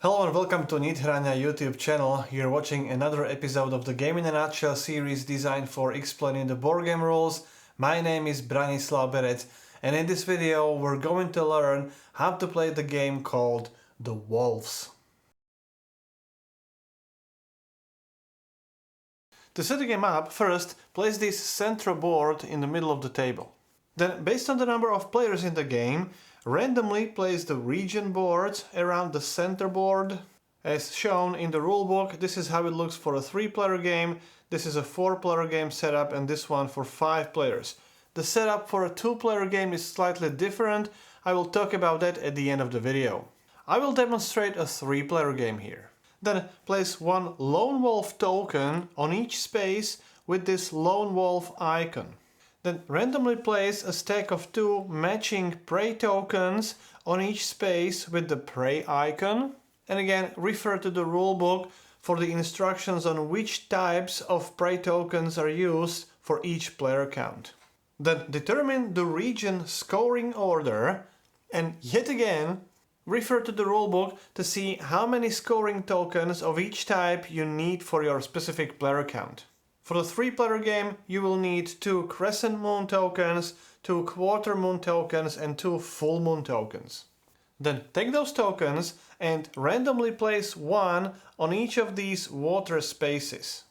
Hello and welcome to Nithrania YouTube channel. You're watching another episode of the Game in a Nutshell series designed for explaining the board game rules. My name is Branislav Berec and in this video we're going to learn how to play the game called The Wolves. To set the game up, first place this central board in the middle of the table. Then, based on the number of players in the game, randomly place the region boards around the center board. As shown in the rulebook, this is how it looks for a 3-player game, this is a 4-player game setup, and this one for 5 players. The setup for a 2-player game is slightly different. I will talk about that at the end of the video. I will demonstrate a 3-player game here. Then place one Lone Wolf token on each space with this Lone Wolf icon. Then randomly place a stack of 2 matching prey tokens on each space with the prey icon. And again, refer to the rulebook for the instructions on which types of prey tokens are used for each player count. Then determine the region scoring order and yet again refer to the rulebook to see how many scoring tokens of each type you need for your specific player count. For the 3-player game, you will need 2 crescent moon tokens, 2 quarter moon tokens and 2 full moon tokens. Then take those tokens and randomly place one on each of these water spaces.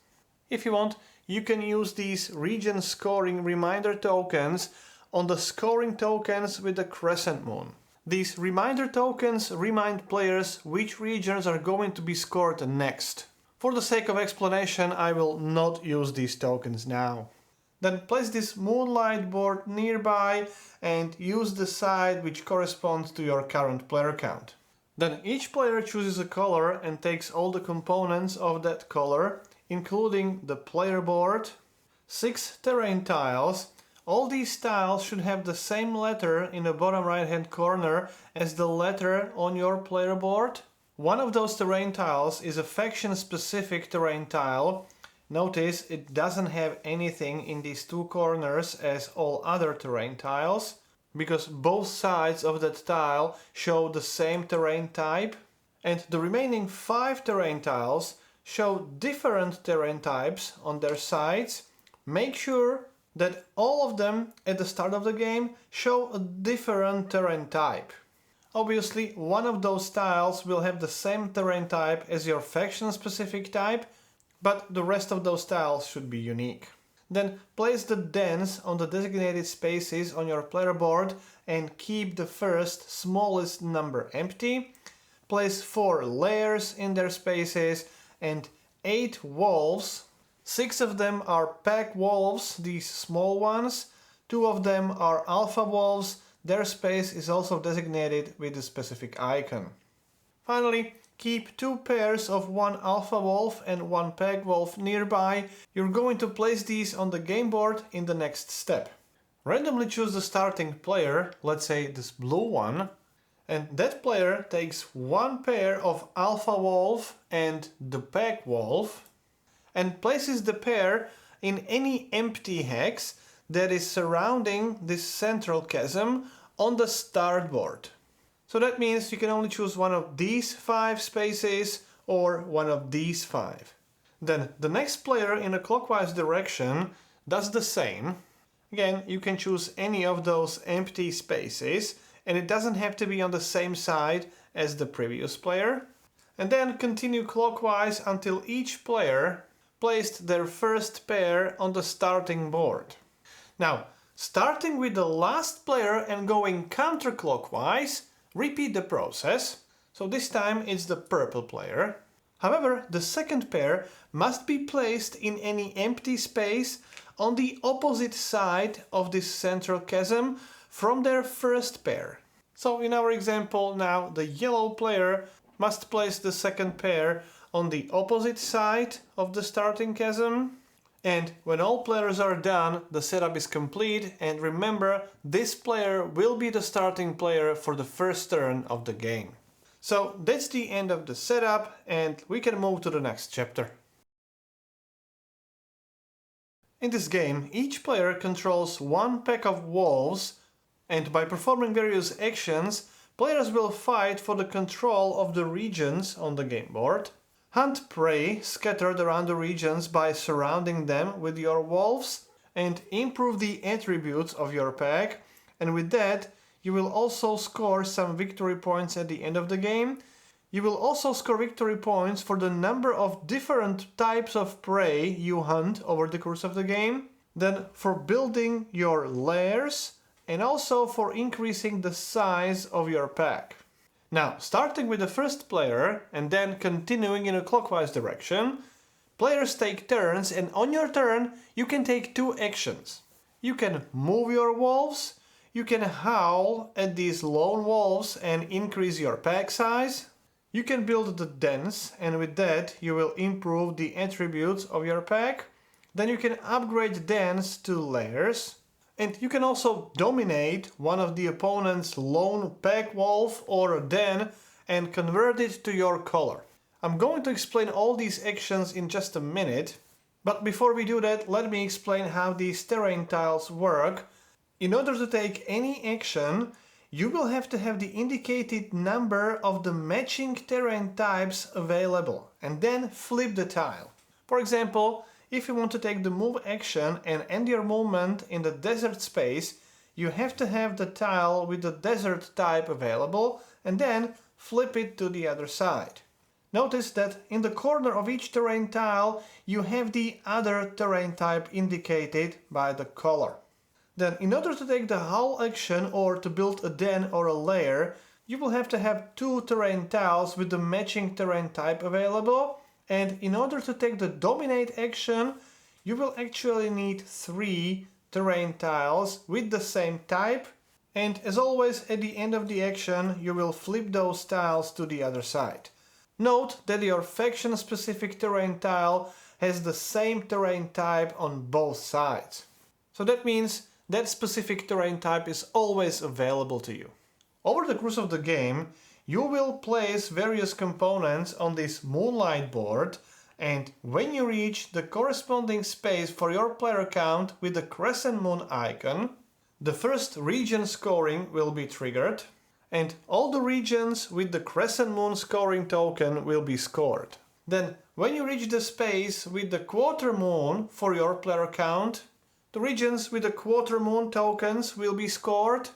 If you want, you can use these region scoring reminder tokens on the scoring tokens with the crescent moon. These reminder tokens remind players which regions are going to be scored next. For the sake of explanation, I will not use these tokens now. Then place this Moonlight Board nearby and use the side which corresponds to your current player count. Then each player chooses a color and takes all the components of that color, including the player board, 6 terrain tiles. All these tiles should have the same letter in the bottom right hand corner as the letter on your player board. One of those terrain tiles is a faction specific terrain tile. Notice it doesn't have anything in these 2 corners as all other terrain tiles, because both sides of that tile show the same terrain type, and the remaining 5 terrain tiles show different terrain types on their sides. Make sure that all of them at the start of the game show a different terrain type. Obviously, one of those tiles will have the same terrain type as your faction specific type, but the rest of those tiles should be unique. Then place the dens on the designated spaces on your player board and keep the first smallest number empty. Place 4 lairs in their spaces and 8 wolves. 6 of them are pack wolves, these small ones. 2 of them are alpha wolves. Their space is also designated with a specific icon. Finally, keep 2 pairs of 1 alpha wolf and 1 pack wolf nearby. You're going to place these on the game board in the next step. Randomly choose the starting player, let's say this blue one, and that player takes 1 pair of alpha wolf and the pack wolf and places the pair in any empty hex that is surrounding this central chasm on the start board. So that means you can only choose one of these 5 spaces or one of these 5. Then the next player in a clockwise direction does the same. Again, you can choose any of those empty spaces and it doesn't have to be on the same side as the previous player. And then continue clockwise until each player placed their first pair on the starting board. Now, starting with the last player and going counterclockwise, repeat the process. So this time it's the purple player. However, the second pair must be placed in any empty space on the opposite side of this central chasm from their first pair. So in our example now, the yellow player must place the second pair on the opposite side of the starting chasm. And when all players are done, the setup is complete, and remember, this player will be the starting player for the first turn of the game. So that's the end of the setup and we can move to the next chapter. In this game, each player controls 1 pack of wolves and by performing various actions players will fight for the control of the regions on the game board, hunt prey scattered around the regions by surrounding them with your wolves, and improve the attributes of your pack, and with that you will also score some victory points at the end of the game. You will also score victory points for the number of different types of prey you hunt over the course of the game, then for building your lairs, and also for increasing the size of your pack. Now, starting with the first player and then continuing in a clockwise direction, players take turns, and on your turn you can take two actions. You can move your wolves, you can howl at these lone wolves and increase your pack size. You can build the dens, and with that you will improve the attributes of your pack. Then you can upgrade dens to lairs. And you can also dominate one of the opponent's lone pack wolf or a den and convert it to your color. I'm going to explain all these actions in just a minute, but before we do that, let me explain how these terrain tiles work. In order to take any action, you will have to have the indicated number of the matching terrain types available and then flip the tile. For example, if you want to take the move action and end your movement in the desert space, you have to have the tile with the desert type available and then flip it to the other side. Notice that in the corner of each terrain tile you have the other terrain type indicated by the color. Then in order to take the Howl action or to build a den or a lair, you will have to have two terrain tiles with the matching terrain type available, and in order to take the Dominate action, you will actually need three terrain tiles with the same type, and as always at the end of the action you will flip those tiles to the other side. Note that your faction specific terrain tile has the same terrain type on both sides. So that means that specific terrain type is always available to you. Over the course of the game, you will place various components on this Moonlight Board, and when you reach the corresponding space for your player count with the crescent moon icon, the first region scoring will be triggered, and all the regions with the crescent moon scoring token will be scored. Then, when you reach the space with the quarter moon for your player count, the regions with the quarter moon tokens will be scored,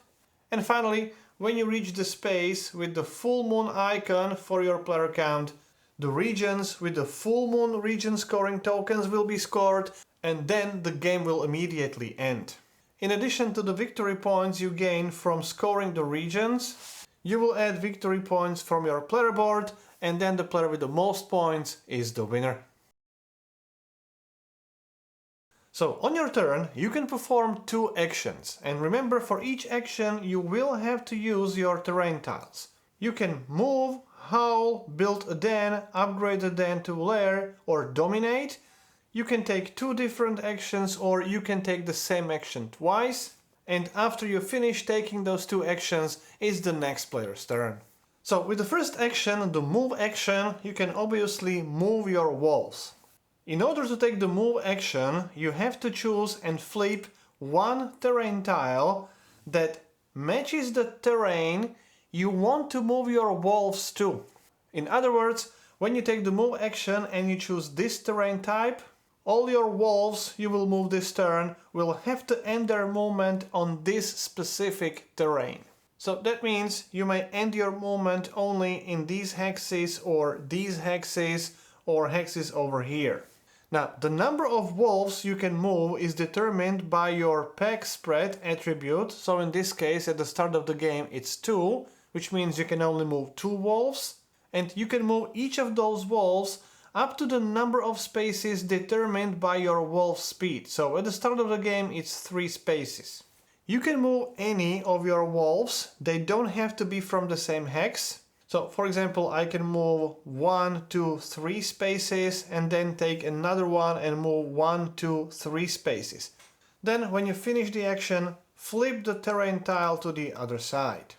and finally, when you reach the space with the full moon icon for your player count, the regions with the full moon region scoring tokens will be scored, and then the game will immediately end. In addition to the victory points you gain from scoring the regions, you will add victory points from your player board, and then the player with the most points is the winner. So on your turn you can perform two actions, and remember, for each action you will have to use your terrain tiles. You can move, howl, build a den, upgrade a den to lair, or dominate. You can take two different actions, or you can take the same action twice, and after you finish taking those two actions it's the next player's turn. So with the first action, the move action, you can obviously move your wolves. In order to take the move action, you have to choose and flip one terrain tile that matches the terrain you want to move your wolves to. In other words, when you take the move action and you choose this terrain type, all your wolves you will move this turn will have to end their movement on this specific terrain. So that means you may end your movement only in these hexes or these hexes or hexes over here. Now, the number of wolves you can move is determined by your pack spread attribute. So in this case, at the start of the game, it's 2, which means you can only move 2 wolves. And you can move each of those wolves up to the number of spaces determined by your wolf speed. So at the start of the game, it's 3 spaces. You can move any of your wolves. They don't have to be from the same hex. So, for example, I can move 1, 2, 3 spaces and then take another one and move 1, 2, 3 spaces. Then, when you finish the action, flip the terrain tile to the other side.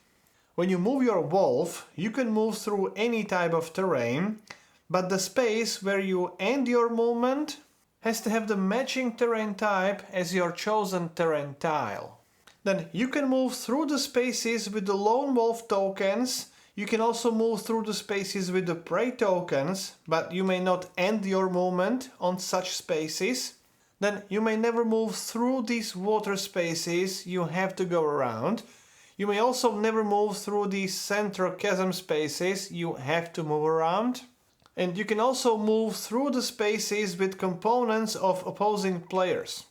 When you move your wolf, you can move through any type of terrain, but the space where you end your movement has to have the matching terrain type as your chosen terrain tile. Then you can move through the spaces with the lone wolf tokens. You can also move through the spaces with the prey tokens, but you may not end your movement on such spaces. Then you may never move through these water spaces, you have to go around. You may also never move through these central chasm spaces, you have to move around. And you can also move through the spaces with components of opposing players.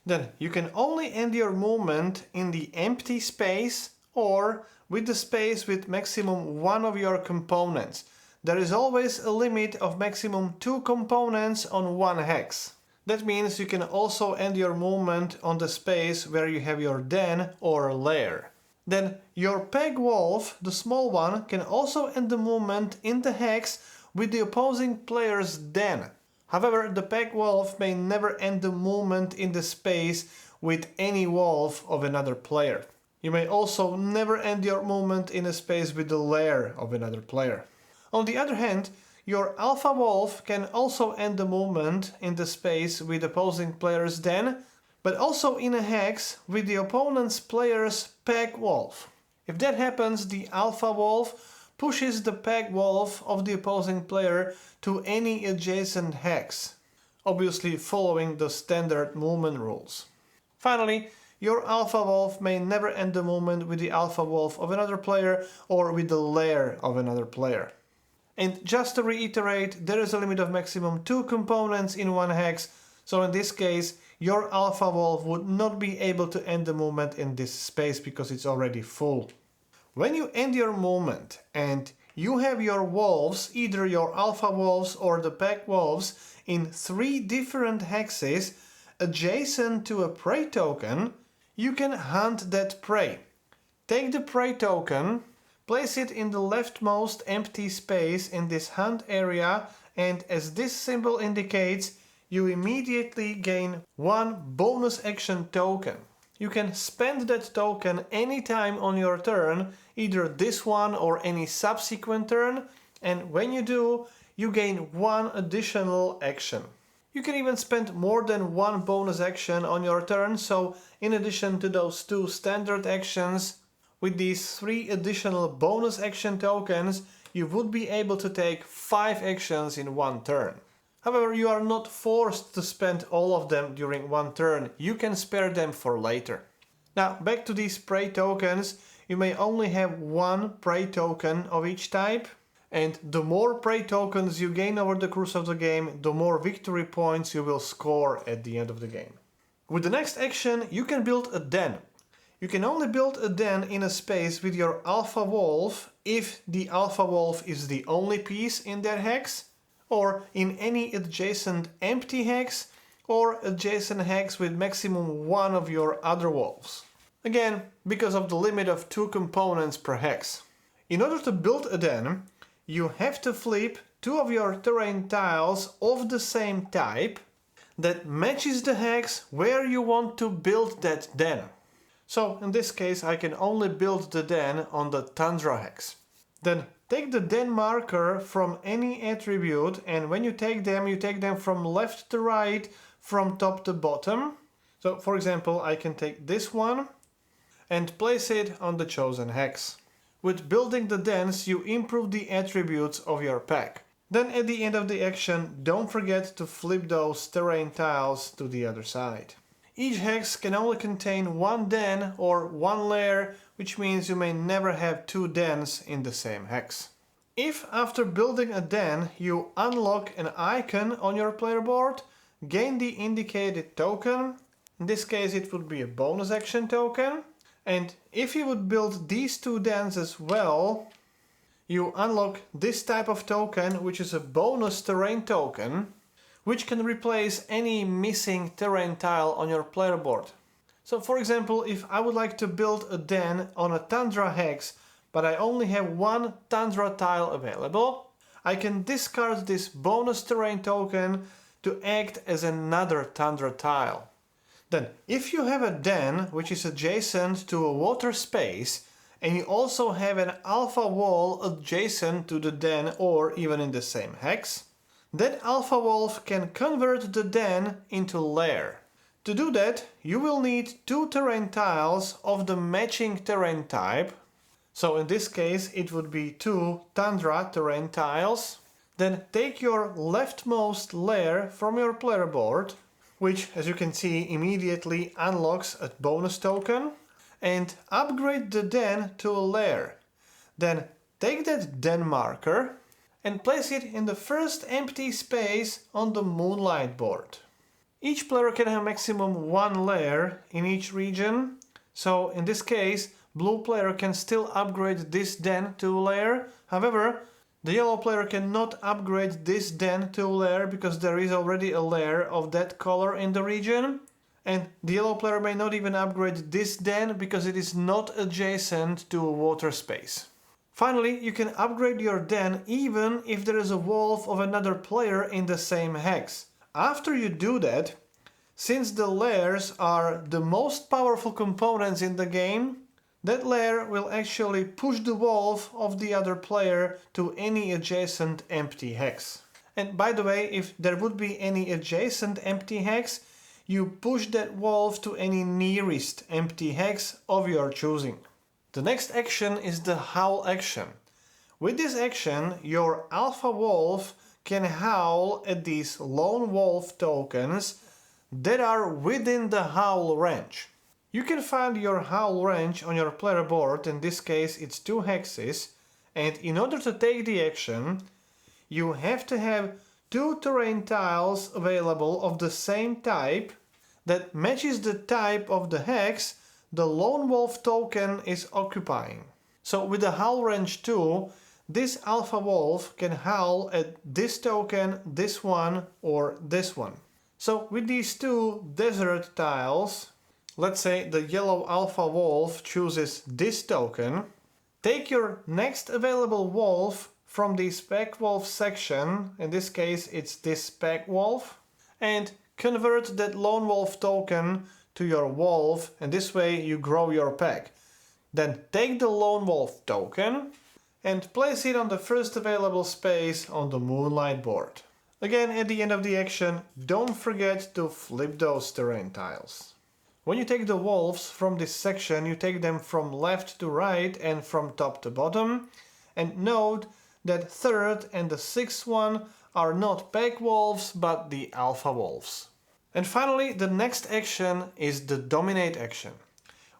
Then you can only end your movement in the empty space or with the space with maximum one of your components. There is always a limit of maximum 2 components on one hex. That means you can also end your movement on the space where you have your den or lair. Then your peg wolf, the small one, can also end the movement in the hex with the opposing player's den. However, the peg wolf may never end the movement in the space with any wolf of another player. You may also never end your movement in a space with the lair of another player. On the other hand, your alpha wolf can also end the movement in the space with opposing player's den, but also in a hex with the opponent's player's peg wolf. If that happens, the alpha wolf pushes the peg wolf of the opposing player to any adjacent hex, obviously following the standard movement rules. Finally, your alpha wolf may never end the movement with the alpha wolf of another player or with the lair of another player. And just to reiterate, there is a limit of maximum 2 components in one hex, so in this case your alpha wolf would not be able to end the movement in this space because it's already full. When you end your movement and you have your wolves, either your alpha wolves or the peg wolves, in 3 different hexes adjacent to a prey token, you can hunt that prey. Take the prey token, place it in the leftmost empty space in this hunt area, and as this symbol indicates, you immediately gain 1 bonus action token. You can spend that token anytime on your turn, either this one or any subsequent turn, and when you do, you gain 1 additional action. You can even spend more than 1 bonus action on your turn, so in addition to those 2 standard actions, with these 3 additional bonus action tokens, you would be able to take 5 actions in 1 turn. However, you are not forced to spend all of them during 1 turn, you can spare them for later. Now, back to these prey tokens, you may only have 1 prey token of each type, and the more prey tokens you gain over the course of the game, the more victory points you will score at the end of the game. With the next action, you can build a den. You can only build a den in a space with your alpha wolf if the alpha wolf is the only piece in that hex, or in any adjacent empty hex, or adjacent hex with maximum 1 of your other wolves. Again, because of the limit of 2 components per hex. In order to build a den, you have to flip 2 of your terrain tiles of the same type that matches the hex where you want to build that den. So in this case I can only build the den on the Tundra hex. Then take the den marker from any attribute, and when you take them from left to right, from top to bottom. So for example, I can take this one and place it on the chosen hex. With building the dens, you improve the attributes of your pack. Then at the end of the action, don't forget to flip those terrain tiles to the other side. Each hex can only contain 1 den or 1 lair, which means you may never have 2 dens in the same hex. If after building a den you unlock an icon on your player board, gain the indicated token, in this case it would be a bonus action token, and if you would build these 2 dens as well, you unlock this type of token, which is a bonus terrain token, which can replace any missing terrain tile on your player board. So for example, if I would like to build a den on a Tundra hex, but I only have 1 Tundra tile available, I can discard this bonus terrain token to act as another Tundra tile. Then, if you have a den which is adjacent to a water space, and you also have an alpha wall adjacent to the den or even in the same hex, that alpha wolf can convert the den into lair. To do that, you will need 2 terrain tiles of the matching terrain type. So in this case it would be 2 tundra terrain tiles. Then take your leftmost lair from your player board, which, as you can see, immediately unlocks a bonus token, and upgrade the den to a lair. Then take that den marker and place it in the first empty space on the Moonlight board. Each player can have maximum 1 lair in each region, so in this case blue player can still upgrade this den to a lair. However, the yellow player cannot upgrade this den to a lair because there is already a lair of that color in the region, and the yellow player may not even upgrade this den because it is not adjacent to a water space. Finally, you can upgrade your den even if there is a wolf of another player in the same hex. After you do that, since the lairs are the most powerful components in the game, that lair will actually push the wolf of the other player to any adjacent empty hex. And by the way, if there would be any adjacent empty hex, you push that wolf to any nearest empty hex of your choosing. The next action is the Howl action. With this action, your alpha wolf can howl at these lone wolf tokens that are within the howl range. You can find your howl range on your player board, in this case it's 2 hexes, and in order to take the action, you have to have 2 terrain tiles available of the same type that matches the type of the hex the lone wolf token is occupying. So with the howl range 2, this alpha wolf can howl at this token, this one, or this one. So with these 2 desert tiles, let's say the yellow alpha wolf chooses this token, take your next available wolf from the spec wolf section, in this case it's this spec wolf, and convert that lone wolf token to your wolf, and this way you grow your pack. Then take the lone wolf token and place it on the first available space on the Moonlight board. Again, at the end of the action, don't forget to flip those terrain tiles. When you take the wolves from this section, you take them from left to right and from top to bottom, and note that 3rd and the 6th one are not pack wolves but the alpha wolves. And finally, the next action is the dominate action.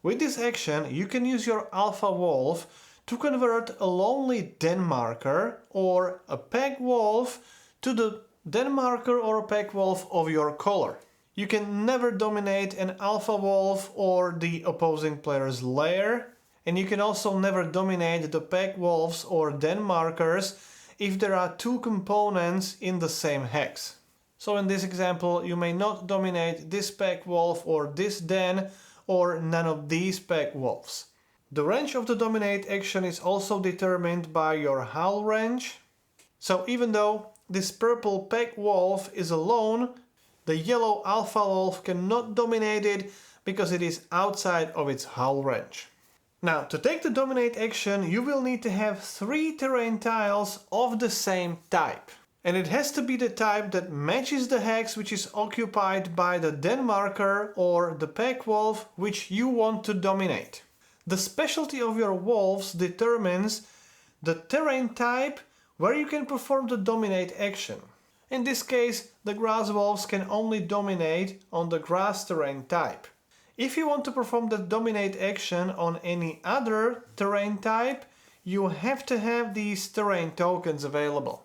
With this action, you can use your alpha wolf to convert a lonely den marker or a pack wolf to the den marker or a pack wolf of your color. You can never dominate an alpha wolf or the opposing player's lair, and you can also never dominate the pack wolves or den markers if there are 2 components in the same hex. So in this example, you may not dominate this pack wolf or this den or none of these pack wolves. The range of the dominate action is also determined by your howl range. So even though this purple pack wolf is alone, the yellow alpha wolf cannot dominate it because it is outside of its howl range. Now, to take the dominate action, you will need to have 3 terrain tiles of the same type. And it has to be the type that matches the hex which is occupied by the den marker or the pack wolf which you want to dominate. The specialty of your wolves determines the terrain type where you can perform the dominate action. In this case, the grass wolves can only dominate on the grass terrain type. If you want to perform the dominate action on any other terrain type, you have to have these terrain tokens available.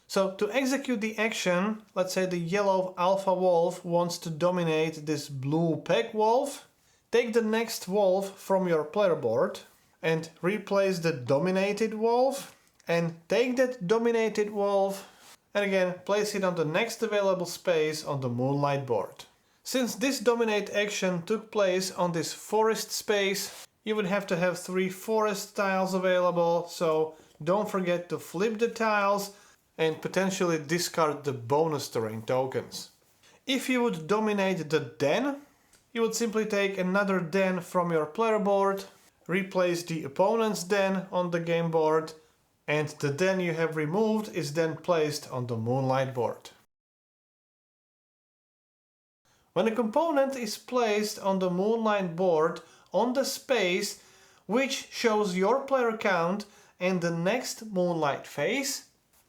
So to execute the action, let's say the yellow alpha wolf wants to dominate this blue pack wolf, take the next wolf from your player board and replace the dominated wolf, and take that dominated wolf and again place it on the next available space on the Moonlight board. Since this dominate action took place on this forest space, you would have to have 3 forest tiles available, so don't forget to flip the tiles and potentially discard the bonus terrain tokens. If you would dominate the den, you would simply take another den from your player board, replace the opponent's den on the game board, and the den you have removed is then placed on the Moonlight board. when a component is placed on the Moonlight board on the space which shows your player count and the next Moonlight phase,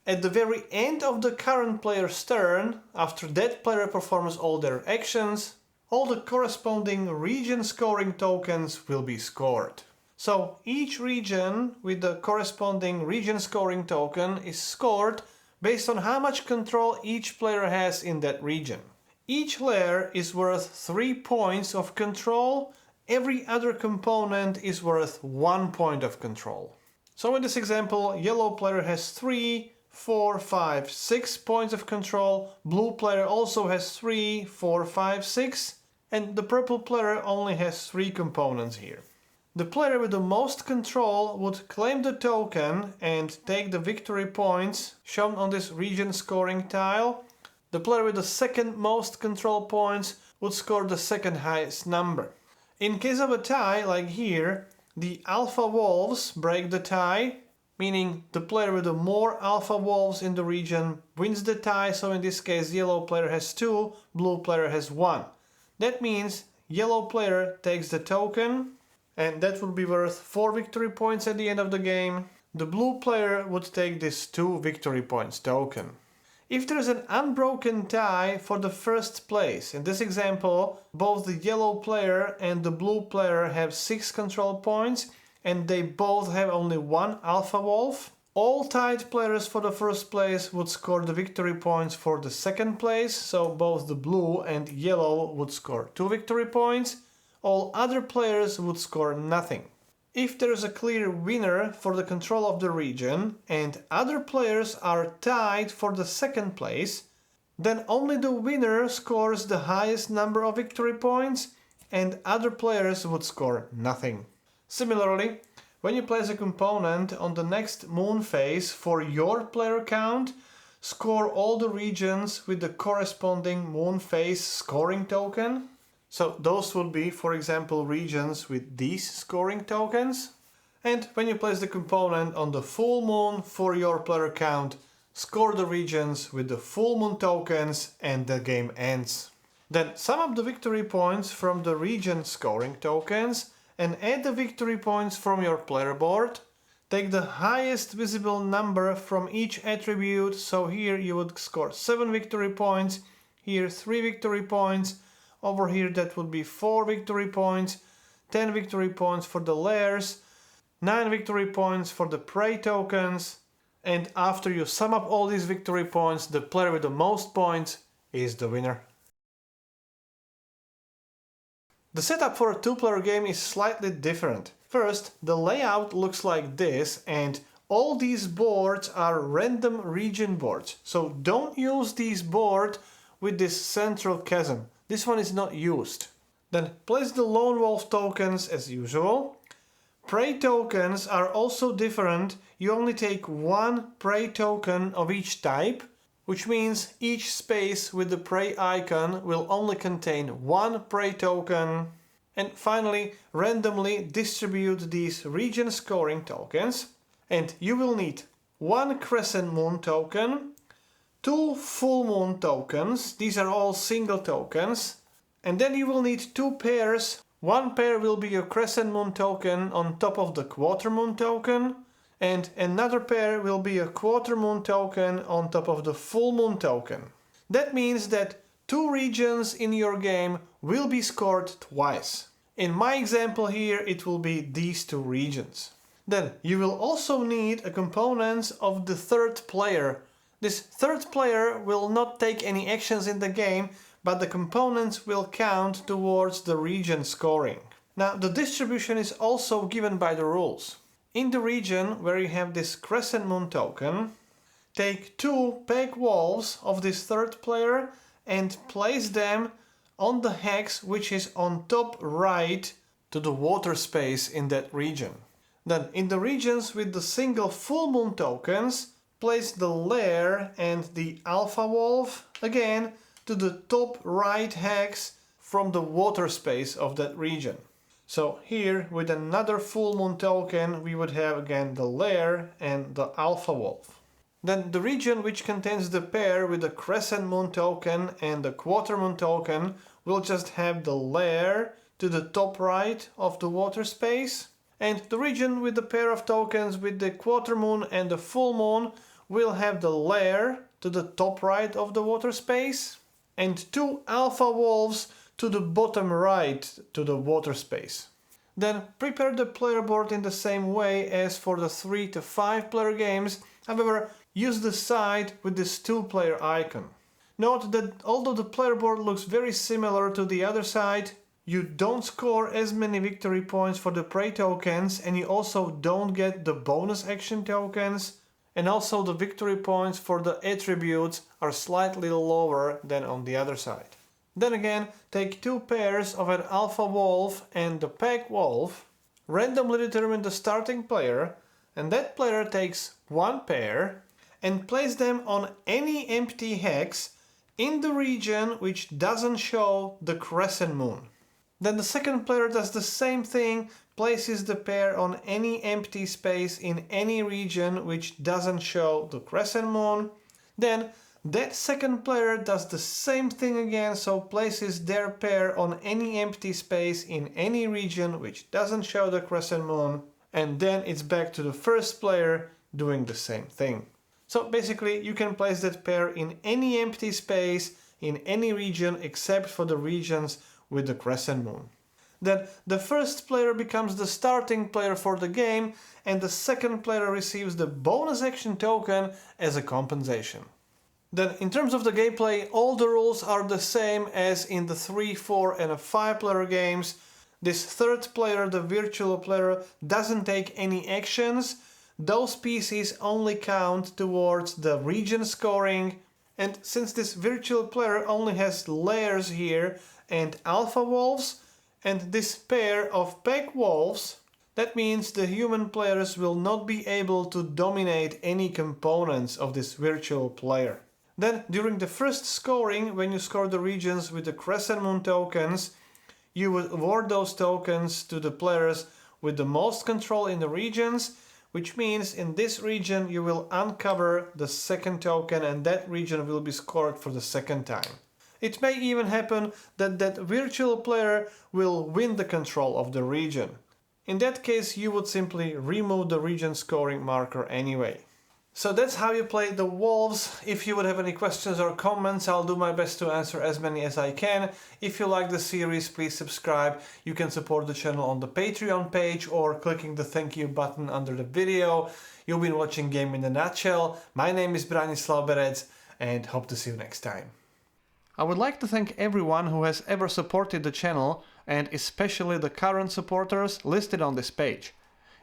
at the very end of the current player's turn, after that player performs all their actions, all the corresponding region scoring tokens will be scored. So each region with the corresponding region scoring token is scored based on how much control each player has in that region. Each layer is worth 3 points of control. Every other component is worth 1 point of control. So in this example, yellow player has 3, 4, 5, 6 points of control. Blue player also has 3, 4, 5, 6. And the purple player only has 3 components here. The player with the most control would claim the token and take the victory points shown on this region scoring tile. The player with the second most control points would score the second highest number. In case of a tie, like here, the alpha wolves break the tie, meaning the player with the more alpha wolves in the region wins the tie. So in this case, yellow player has 2, blue player has 1. That means yellow player takes the token, and that would be worth 4 victory points at the end of the game. The blue player would take this 2 victory points token. If there is an unbroken tie for the first place, in this example, both the yellow player and the blue player have 6 control points, and they both have only 1 alpha wolf, all tied players for the first place would score the victory points for the second place, so both the blue and yellow would score 2 victory points. All other players would score nothing. If there is a clear winner for the control of the region and other players are tied for the second place, then only the winner scores the highest number of victory points and other players would score nothing. Similarly, when you place a component on the next moon phase for your player count, score all the regions with the corresponding moon phase scoring token. So those would be, for example, regions with these scoring tokens. And when you place the component on the full moon for your player count, score the regions with the full moon tokens and the game ends. Then sum up the victory points from the region scoring tokens and add the victory points from your player board. Take the highest visible number from each attribute, so here you would score 7 victory points, here 3 victory points, over here that would be 4 victory points, 10 victory points for the lairs, 9 victory points for the prey tokens, and after you sum up all these victory points, the player with the most points is the winner. The setup for a 2-player game is slightly different. First, the layout looks like this, and all these boards are random region boards. So don't use these boards with this central chasm. This one is not used. Then place the lone wolf tokens as usual. Prey tokens are also different. You only take 1 prey token of each type, which means each space with the prey icon will only contain 1 prey token. And finally, randomly distribute these region scoring tokens. And you will need 1 crescent moon token, 2 full moon tokens, these are all single tokens. And then you will need 2 pairs. 1 pair will be a crescent moon token on top of the quarter moon token, and another pair will be a quarter moon token on top of the full moon token. That means that 2 regions in your game will be scored twice. In my example here, it will be these 2 regions. Then you will also need a component of the third player. This third player will not take any actions in the game, but the components will count towards the region scoring. Now, the distribution is also given by the rules. In the region where you have this crescent moon token, take 2 peg wolves of this third player and place them on the hex which is on top right to the water space in that region. Then in the regions with the single full moon tokens, place the Lair and the alpha wolf again to the top right hex from the water space of that region. So here with another full moon token we would have again the Lair and the alpha wolf. Then the region which contains the pair with the crescent moon token and the quarter moon token will just have the lair to the top right of the water space, and the region with the pair of tokens with the quarter moon and the full moon will have the lair to the top right of the water space, and 2 alpha wolves to the bottom right to the water space. Then prepare the player board in the same way as for the 3 to 5 player games, however use the side with this 2-player icon. Note that although the player board looks very similar to the other side, you don't score as many victory points for the prey tokens, and you also don't get the bonus action tokens, and also the victory points for the attributes are slightly lower than on the other side. Then again, take 2 pairs of an alpha wolf and the pack wolf, randomly determine the starting player, and that player takes 1 pair and place them on any empty hex in the region which doesn't show the crescent moon. Then the second player does the same thing, places the pair on any empty space in any region which doesn't show the crescent moon. Then that second player does the same thing again, so places their pair on any empty space in any region which doesn't show the crescent moon. And then it's back to the first player doing the same thing. So basically you can place that pair in any empty space in any region except for the regions with the crescent moon. Then the first player becomes the starting player for the game, and the second player receives the bonus action token as a compensation. Then in terms of the gameplay, all the rules are the same as in the 3, 4 and 5 player games. This third player, the virtual player, doesn't take any actions. Those pieces only count towards the region scoring, and since this virtual player only has lairs here and alpha wolves and this pair of pack wolves, that means the human players will not be able to dominate any components of this virtual player. Then during the first scoring, when you score the regions with the crescent moon tokens, you will award those tokens to the players with the most control in the regions, which means in this region you will uncover the second token and that region will be scored for the second time. It may even happen that that virtual player will win the control of the region. In that case you would simply remove the region scoring marker anyway. So that's how you play the wolves. If you would have any questions or comments, I'll do my best to answer as many as I can. If you like the series, please subscribe. You can support the channel on the Patreon page or clicking the thank you button under the video. You've been watching Game in a Nutshell. My name is Branislav Berec and hope to see you next time. I would like to thank everyone who has ever supported the channel, and especially the current supporters listed on this page.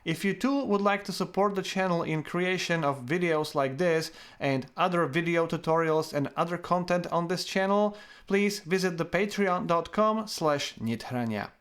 If you too would like to support the channel in creation of videos like this and other video tutorials and other content on this channel, please visit the patreon.com/Nithrania.